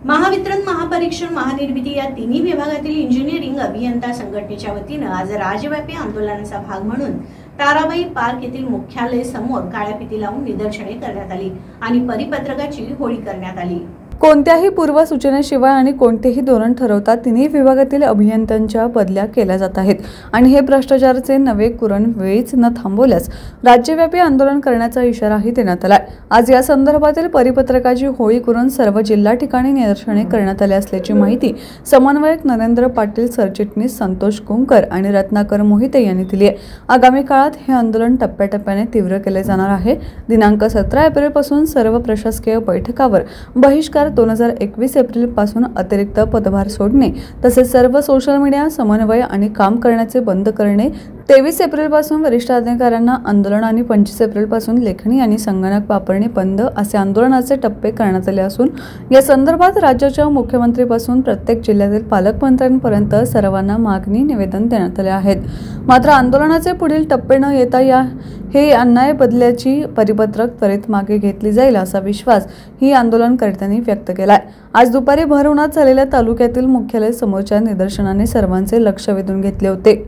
महावितरण, महापरीक्षण, महानिर्मिती या तिन्ही विभागातील इंजिनिअरिंग अभियंता संघटनेच्या वतीनं आज राज्यव्यापी आंदोलनाचा भाग म्हणून ताराबाई पार्क येथील मुख्यालय समोर काळ्या फिती लावून निदर्शने करण्यात आली आणि परिपत्रकाची होळी करण्यात आली। कोणत्याही पूर्वसूचनेशिवाय आणि कोणतेही धोरण ठरवता तिन्ही विभागातील अभियंत्यांच्या बदल्या केल्या जात आहेत आणि हे भ्रष्टाचाराचे नवे कुरण वेळीच न थांबवल्यास राज्यव्यापी आंदोलन करण्याचा इशाराही देण्यात आला। आज या संदर्भातील परिपत्रकाची होळी करून सर्व जिल्हा ठिकाणी निदर्शने करण्यात आली असल्याची माहिती समन्वयक नरेंद्र पाटील, सरचिटणीस संतोष कुंकर आणि रत्नाकर मोहिते यांनी दिली आहे। आगामी काळात हे आंदोलन टप्प्याटप्प्याने तीव्र केले जाणार आहे। दिनांक 17 एप्रिल पासून सर्व प्रशासकीय बैठकावर बहिष्कार, 2021 एप्रिल पासून अतिरिक्त पदभार सोडणे तसेच सर्व सोशल मीडिया समन्वय आणि काम करण्याचे बंद करणे, 23 एप्रिल पासून वरिष्ठ अधिकाऱ्यांना आंदोलन आणि 25 एप्रिल पासून लेखणी आणि संगणक वापरणे बंद असे आंदोलनाचे टप्पे करण्यात आले असून या संदर्भात राज्याच्या मुख्यमंत्रीपासून प्रत्येक जिल्ह्यातील पालकमंत्र्यांपर्यंत सर्वांना मागणी निवेदन देण्यात आले आहेत। मात्र आंदोलनाचे पुढील टप्पे न येता हे अन्याय बदल्याची परिपत्रक त्वरित मागे घेतली जाईल असा विश्वास ही आंदोलनकर्त्यांनी व्यक्त केलाय। आज दुपारी भर उन्हात झालेल्या तालुक्यातील मुख्यालय समोरच्या निदर्शनाने सर्वांचे लक्ष वेधून घेतले होते।